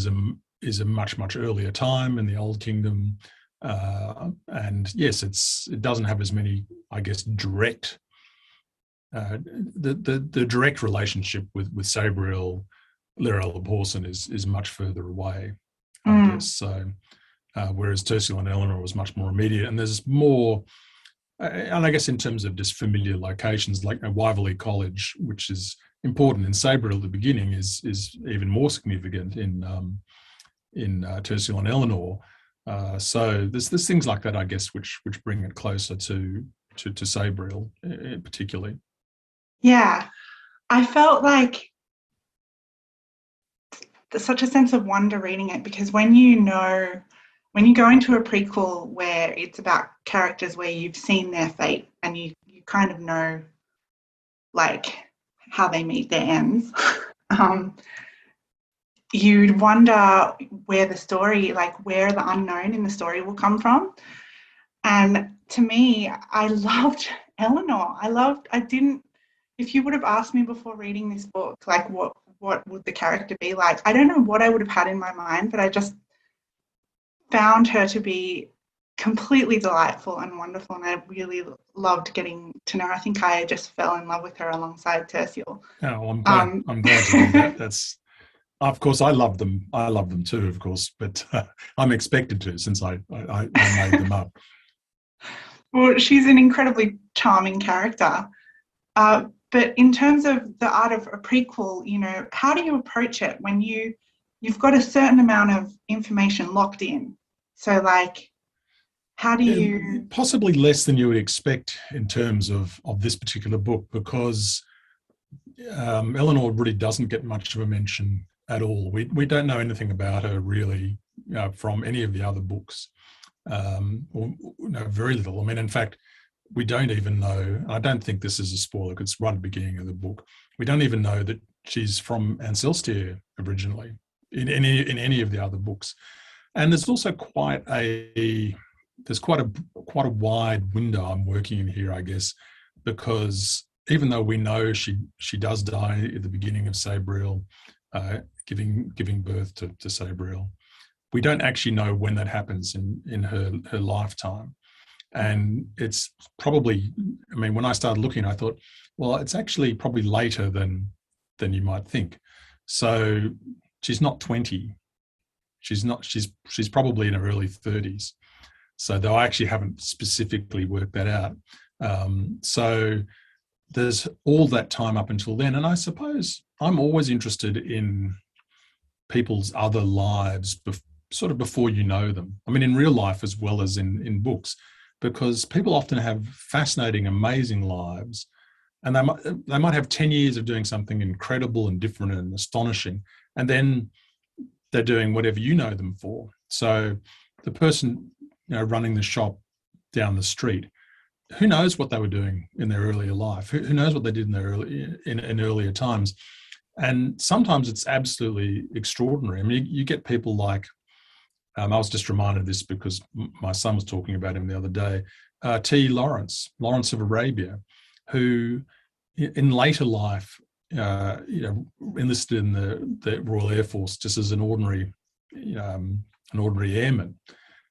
is a much, much earlier time in the Old Kingdom. And yes, it doesn't have as many, I guess, direct the direct relationship with Sabriel, Lirael, Aborson is much further away, I guess. So whereas Terciel and Elinor was much more immediate, and there's more, and I guess in terms of just familiar locations like Wyverley College, which is important in Sabriel at the beginning, is even more significant in Terciel and Elinor. So there's things like that, I guess, which bring it closer to Sabriel particularly. Yeah, I felt like there's such a sense of wonder reading it, because when you go into a prequel where it's about characters where you've seen their fate and you kind of know like how they meet their ends, you'd wonder where the story, like where the unknown in the story will come from. And to me, I loved Elinor. If you would have asked me before reading this book, like what would the character be like, I don't know what I would have had in my mind, but I just found her to be completely delightful and wonderful, and I really loved getting to know her. I think I just fell in love with her alongside Terciel. Oh, I'm glad to do that. That's, of course, I love them. I love them too, of course, but I'm expected to, since I made them up. Well, she's an incredibly charming character. But in terms of the art of a prequel, how do you approach it when you've got a certain amount of information locked in? So, like, how do you... Possibly less than you would expect in terms of this particular book, because Elinor really doesn't get much of a mention at all. We don't know anything about her really from any of the other books, or very little. I mean, in fact, we don't even know, I don't think this is a spoiler because it's right at the beginning of the book, we don't even know that she's from Ancelstir originally in any of the other books. And there's also quite a wide window I'm working in here, I guess, because even though we know she does die at the beginning of Sabriel, giving birth to Sabriel, we don't actually know when that happens in her lifetime. And it's probably, I mean, when I started looking, I thought, well, it's actually probably later than you might think. So she's not 20. She's probably in her early 30s. So though I actually haven't specifically worked that out. So there's all that time up until then. And I suppose I'm always interested in people's other lives sort of before you know them. I mean, in real life as well as in books, because people often have fascinating, amazing lives, and they might have 10 years of doing something incredible and different and astonishing, and then they're doing whatever you know them for. So the person running the shop down the street, who knows what they were doing in their earlier life? Who knows what they did in earlier times? And sometimes it's absolutely extraordinary. I mean, you get people like, I was just reminded of this because my son was talking about him the other day, Lawrence of Arabia, who in later life, enlisted in the Royal Air Force just as an ordinary airman.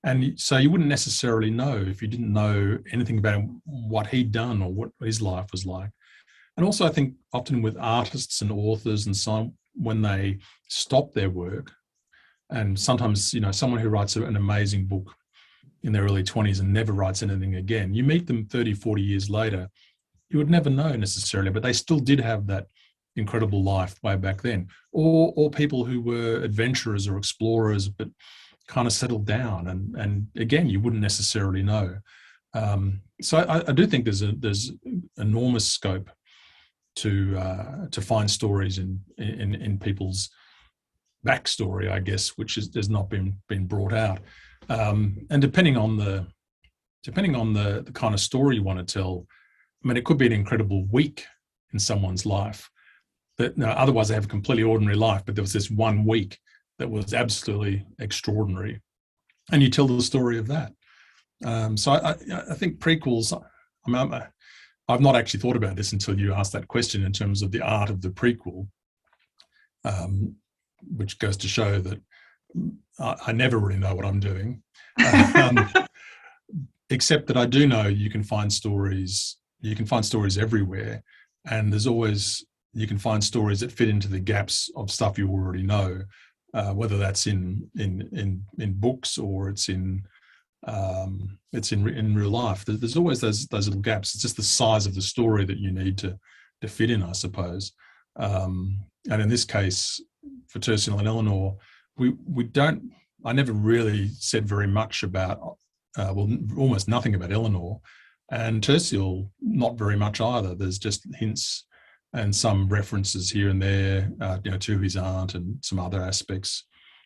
And so you wouldn't necessarily know if you didn't know anything about what he'd done or what his life was like. And also, I think often with artists and authors and so on, when they stop their work, and sometimes, someone who writes an amazing book in their early 20s and never writes anything again, you meet them 30, 40 years later, you would never know necessarily, but they still did have that incredible life way back then. Or people who were adventurers or explorers, but kind of settled down. And again, you wouldn't necessarily know. So I do think there's enormous scope to find stories in people's backstory, I guess, which has not been brought out. And depending on the kind of story you want to tell, I mean, it could be an incredible week in someone's life that otherwise they have a completely ordinary life, but there was this 1 week that was absolutely extraordinary, and you tell the story of that. So I think prequels, I've not actually thought about this until you asked that question in terms of the art of the prequel, which goes to show that I never really know what I'm doing, except that I do know you can find stories everywhere, and you can find stories that fit into the gaps of stuff you already know, whether that's in books or it's in real life. There's always those little gaps. It's just the size of the story that you need to fit in, I suppose. And in this case, for Terciel and Elinor, I never really said very much about, almost nothing about Elinor, and Terciel, not very much either. There's just hints and some references here and there, to his aunt and some other aspects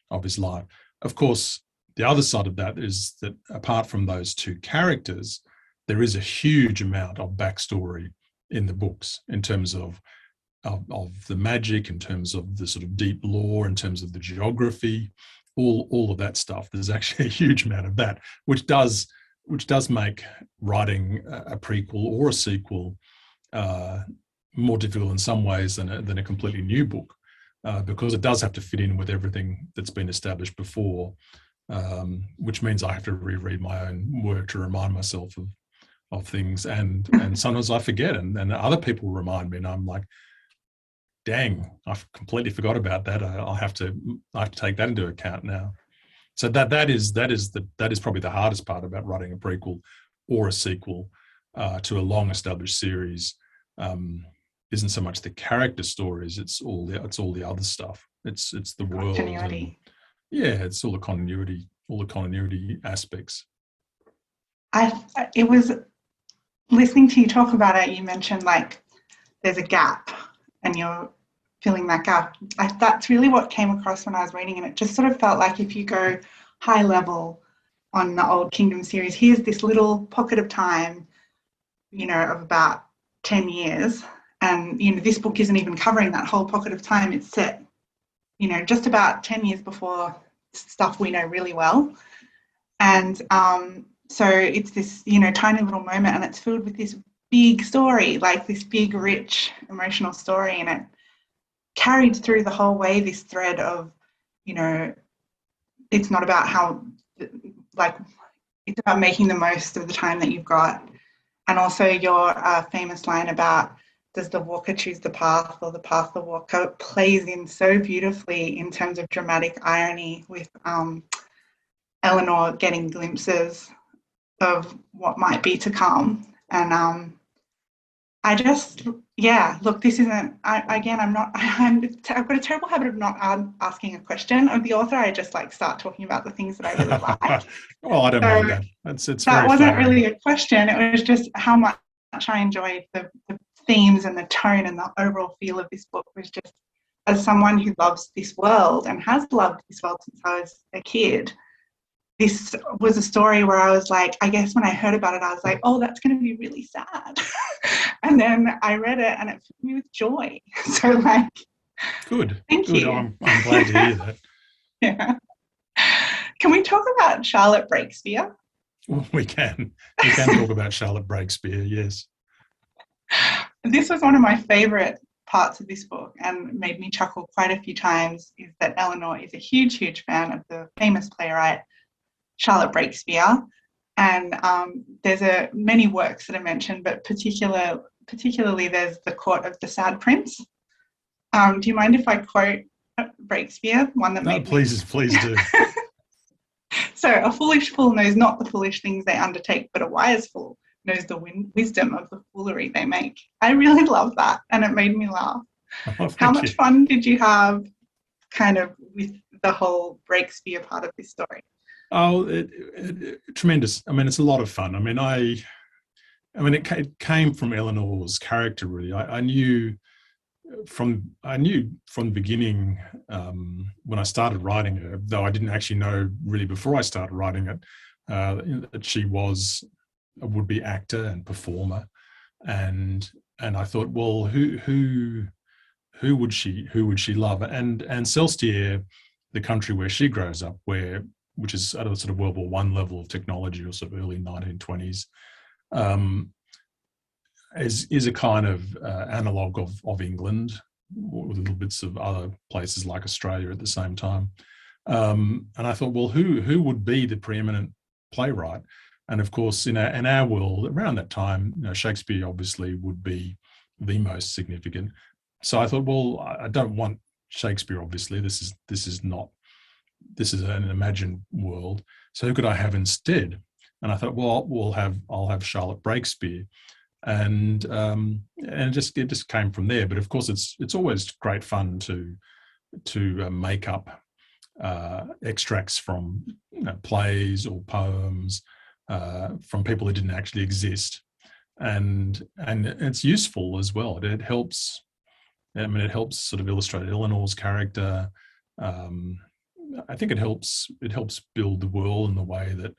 of his life. Of course, the other side of that is that apart from those two characters, there is a huge amount of backstory in the books in terms of the magic, in terms of the sort of deep lore, in terms of the geography, all of that stuff. There's actually a huge amount of that, which does make writing a prequel or a sequel more difficult in some ways than a completely new book, because it does have to fit in with everything that's been established before, which means I have to reread my own work to remind myself of things, and sometimes I forget, and other people remind me, and I'm like, dang, I've completely forgot about that. I have to take that into account now. So that is probably the hardest part about writing a prequel or a sequel to a long established series. Isn't so much the character stories; it's all the other stuff. It's the world. Continuity. It's all the continuity aspects. It was listening to you talk about it. You mentioned like there's a gap, and you're filling that gap. That's really what came across when I was reading, and it just sort of felt like if you go high level on the Old Kingdom series, here's this little pocket of time, of about 10 years. And, this book isn't even covering that whole pocket of time. It's set, just about 10 years before stuff we know really well. And so it's this, tiny little moment, and it's filled with this big story, like this big, rich, emotional story. And it carried through the whole way this thread of, it's not about how, it's about making the most of the time that you've got. And also your famous line about, does the walker choose the path or the path the walker, plays in so beautifully in terms of dramatic irony with Elinor getting glimpses of what might be to come. And I've got a terrible habit of not asking a question of the author. I just start talking about the things that I really like. Well, I don't mind that. That wasn't really a question. It was just how much I enjoyed the themes and the tone and the overall feel of this book. Was just, as someone who loves this world and has loved this world since I was a kid, this was a story where I was like, I guess when I heard about it, I was like, oh, that's going to be really sad. And then I read it and it filled me with joy. So good. Thank you. I'm glad to hear that. Yeah. Can we talk about Charlotte Breakspear? We can talk about Charlotte Breakspear, yes. this was one of my favourite parts of this book and made me chuckle quite a few times, is that Elinor is a huge, huge fan of the famous playwright Charlotte Breakspeare. And there's many works that are mentioned, but particularly there's The Court of the Sad Prince. Do you mind if I quote Breakspeare? One that made please do. So, a foolish fool knows not the foolish things they undertake, but a wise fool knows the wisdom of the foolery they make. I really love that, and it made me laugh. How much fun did you have kind of with the whole Breakspeare part of this story? Oh, tremendous. I mean, it's a lot of fun. I mean, it came from Elinor's character, really. I knew from the beginning, when I started writing her, though I didn't actually know really before I started writing it, that she was a would-be actor and performer, and I thought, well, who would she love? And Celestier, the country where she grows up, which is at a sort of World War I level of technology, or sort of early 1920s, is a kind of analogue of England, with little bits of other places like Australia at the same time. And I thought, well, who would be the preeminent playwright? And of course, in our world around that time, Shakespeare obviously would be the most significant. So I thought, well, I don't want Shakespeare. Obviously, this is an imagined world. So who could I have instead? And I thought, well, I'll have Charlotte Breakspeare, and it just came from there. But of course, it's always great fun to make up extracts from plays or poems from people who didn't actually exist, and it's useful as well. It helps. I mean, it helps sort of illustrate Elinor's character. I think it helps build the world in the way that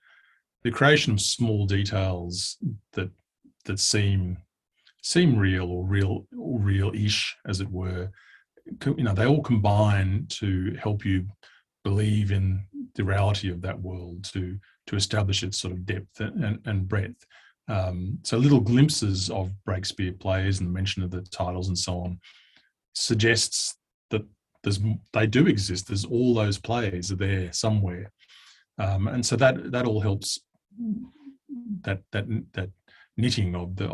the creation of small details that seem real or real-ish, as it were, they all combine to help you believe in the reality of that world, to establish its sort of depth and breadth. So little glimpses of Breakspeare plays and the mention of the titles and so on suggests that they do exist. There's all those plays are there somewhere, and so that all helps that knitting of the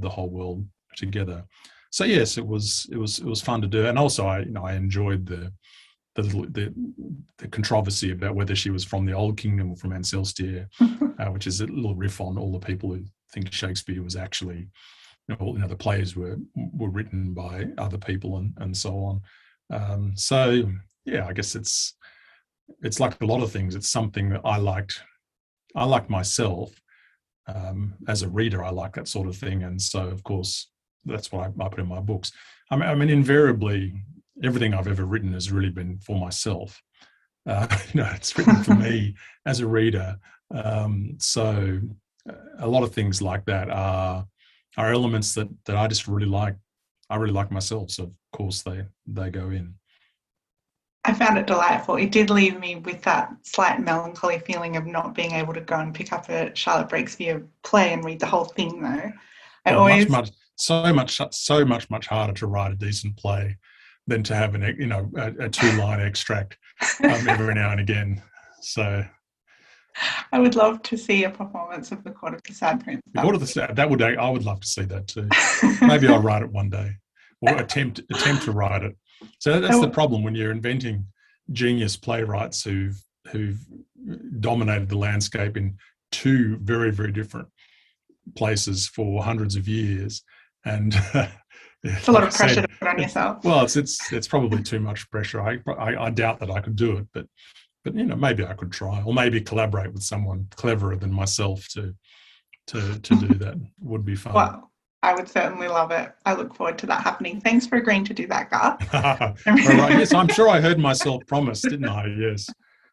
whole world together. So yes, it was fun to do, and also I enjoyed the controversy about whether she was from the Old Kingdom or from Celestier, which is a little riff on all the people who think Shakespeare was actually, the plays were written by other people and so on. So yeah, I guess it's like a lot of things. It's something that I liked myself as a reader. I like that sort of thing, and so of course that's what I put in my books. I mean, invariably, everything I've ever written has really been for myself. It's written for me as a reader. So a lot of things like that are elements that I just really like. I really like myself, so of course they go in. I found it delightful. It did leave me with that slight melancholy feeling of not being able to go and pick up a Charlotte Breakspeare play and read the whole thing, though. So much harder to write a decent play than to have a 2-line extract every now and again. So I would love to see a performance of The Court of the Sad Prince. I would love to see that too. Maybe I'll write it one day, or attempt to write it. So that's the problem when you're inventing genius playwrights who've dominated the landscape in two very, very different places for hundreds of years, and it's a lot of pressure to put on yourself. Well, it's probably too much pressure. I doubt that I could do it, but maybe I could try, or maybe collaborate with someone cleverer than myself to do that. Would be fun. Well, I would certainly love it. I look forward to that happening. Thanks for agreeing to do that, Garth. All right. Yes, I'm sure I heard myself promise, didn't I? Yes.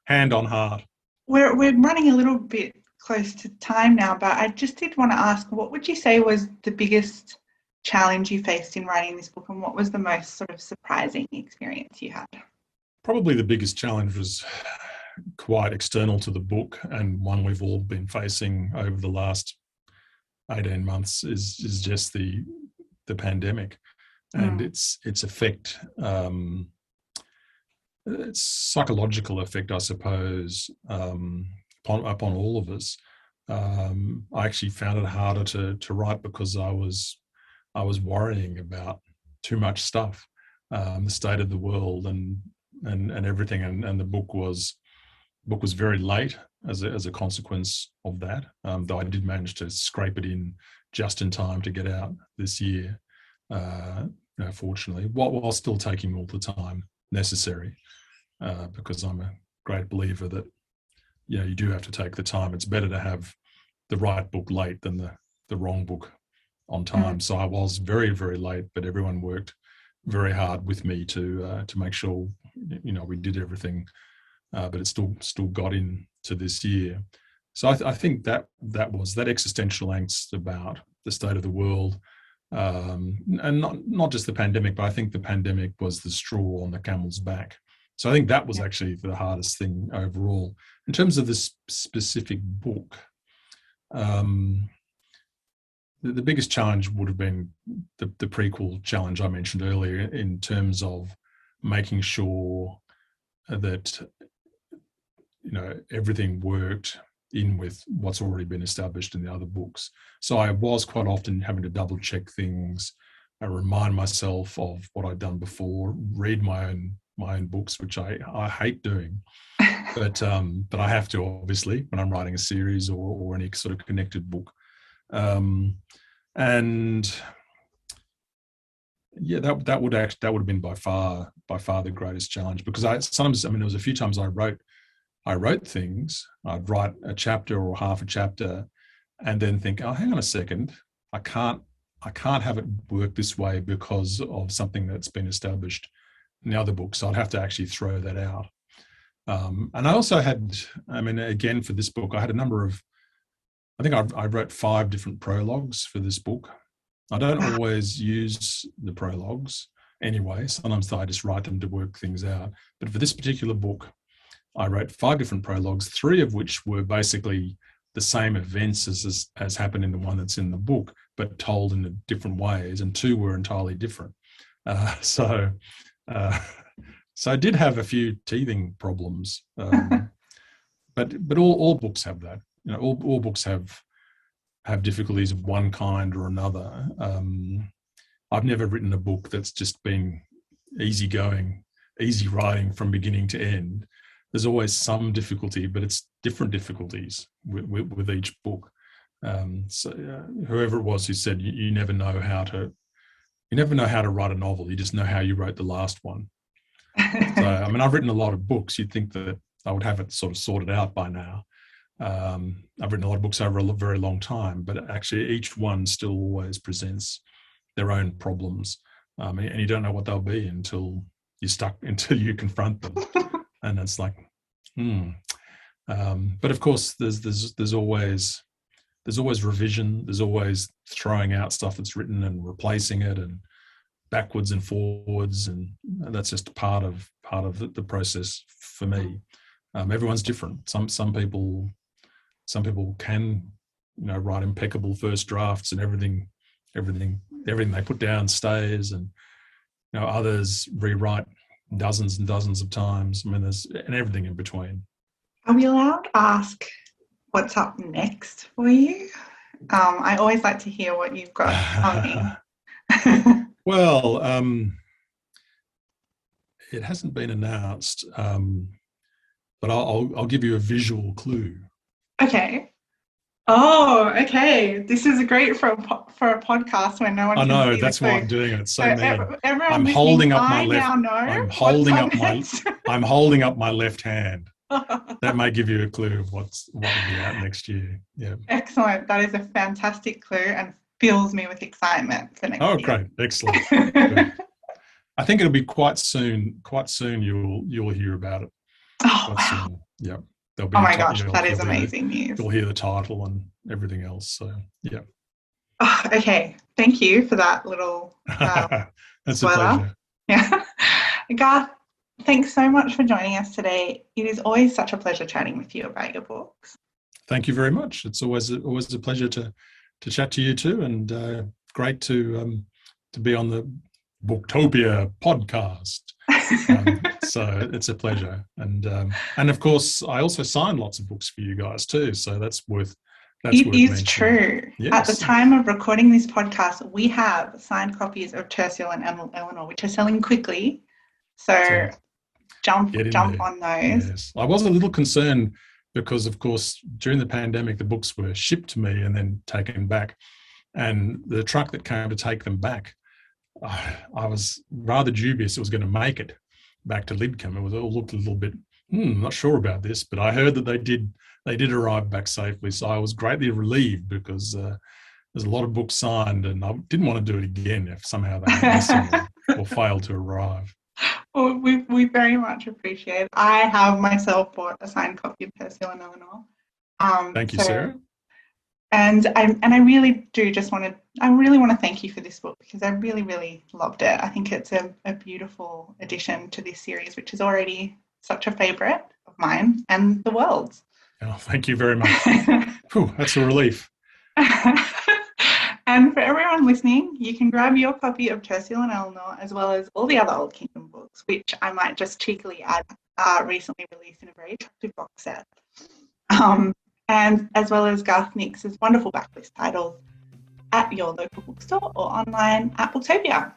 Hand on heart. We're running a little bit close to time now, but I just did want to ask, what would you say was the biggest challenge you faced in writing this book, and what was the most sort of surprising experience you had? Probably the biggest challenge was quite external to the book, and one we've all been facing over the last 18 months is just the pandemic and its effect, its psychological effect, I suppose, upon all of us. I actually found it harder to write because I was worrying about too much stuff, the state of the world and everything, and the book was very late as a consequence of that. Though I did manage to scrape it in just in time to get out this year, fortunately, while still taking all the time necessary, because I'm a great believer that you do have to take the time. It's better to have the right book late than the wrong book on time. So I was very, very late, but everyone worked very hard with me to make sure we did everything, but it still got into this year. So I think that was that existential angst about the state of the world, and not just the pandemic, but I think the pandemic was the straw on the camel's back. So I think that was actually the hardest thing overall. In terms of this specific book, the biggest challenge would have been the prequel challenge I mentioned earlier, in terms of making sure that everything worked in with what's already been established in the other books. So I was quite often having to double check things, remind myself of what I'd done before, read my own books, which I hate doing, but I have to, obviously, when I'm writing a series or any sort of connected book. And yeah, that would have been by far the greatest challenge, because there was a few times I wrote things. I'd write a chapter or half a chapter and then think, oh, hang on a second, I can't have it work this way because of something that's been established in the other books. So I'd have to actually throw that out. And I also had, again, for this book, I had a number of, I think I wrote 5 different prologues for this book. I don't always use the prologues anyway. Sometimes I just write them to work things out. But for this particular book, I wrote 5 different prologues, 3 of which were basically the same events as happened in the one that's in the book, but told in different ways, and 2 were entirely different. So I did have a few teething problems, but all books have that. All books have difficulties of one kind or another. I've never written a book that's just been easygoing, easy writing from beginning to end. There's always some difficulty, but it's different difficulties with each book. So whoever it was who said you never know how to write a novel. You just know how you wrote the last one. So I've written a lot of books. You'd think that I would have it sort of sorted out by now. I've written a lot of books over a very long time, but actually each one still always presents their own problems, and you don't know what they'll be until you confront them. And it's like, but of course, there's always revision. There's always throwing out stuff that's written and replacing it, and backwards and forwards, and that's just part of the process for me. Everyone's different. Some people can, write impeccable first drafts, and everything they put down stays, and others rewrite dozens and dozens of times. There's everything in between. Are we allowed to ask what's up next for you? I always like to hear what you've got coming. Well, it hasn't been announced, but I'll give you a visual clue. Okay. Oh, okay. This is great for a podcast when no one. I know, can that's see why I'm doing it. It's so mean. I'm holding up my left. I'm holding up my left hand. That may give you a clue of what will be out next year. Yeah. Excellent. That is a fantastic clue and fills me with excitement for next year. Oh, great. Excellent. Good. I think it'll be quite soon. Quite soon you'll hear about it. Oh, wow. Soon. Yeah. Oh my gosh, that is amazing news. You'll hear the title and everything else. So, yeah. Oh, okay. Thank you for that little That's spoiler. A pleasure. Yeah. Garth, thanks so much for joining us today. It is always such a pleasure chatting with you about your books. Thank you very much. It's always a pleasure to chat to you too, and great to to be on the Booktopia podcast. So it's a pleasure. And of course, I also signed lots of books for you guys too. So that's worth It is mentioning. true. Yes. At the time of recording this podcast, we have signed copies of Terciel and Elinor, which are selling quickly. So jump on those. Yes. I was a little concerned because, of course, during the pandemic, the books were shipped to me and then taken back. And the truck that came to take them back, I was rather dubious it was going to make it back to Lidcombe. It all looked a little bit, not sure about this, but I heard that they did arrive back safely. So I was greatly relieved because there's a lot of books signed and I didn't want to do it again if somehow they missed or failed to arrive. Well, we very much appreciate it. I have myself bought a signed copy of Terciel and Elinor. Thank you, Sarah. And I really do just want to thank you for this book because I really, really loved it. I think it's a beautiful addition to this series, which is already such a favourite of mine and the world's. Oh, thank you very much. Whew, that's a relief. And for everyone listening, you can grab your copy of Terciel and Elinor as well as all the other Old Kingdom books, which I might just cheekily add are recently released in a very attractive box set. And as well as Garth Nix's wonderful backlist titles at your local bookstore or online at Booktopia.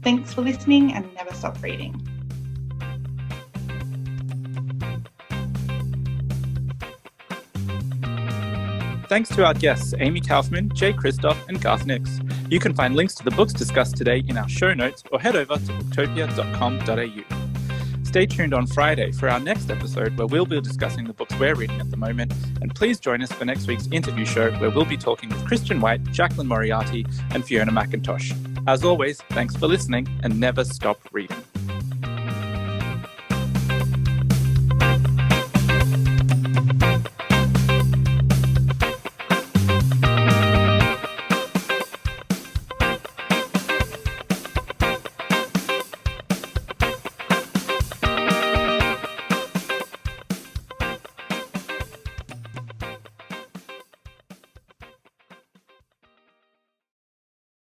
Thanks for listening and never stop reading. Thanks to our guests, Amie Kaufman, Jay Kristoff, and Garth Nix. You can find links to the books discussed today in our show notes or head over to booktopia.com.au. Stay tuned on Friday for our next episode where we'll be discussing the books we're reading at the moment. And please join us for next week's interview show where we'll be talking with Christian White, Jacqueline Moriarty, and Fiona McIntosh. As always, thanks for listening and never stop reading.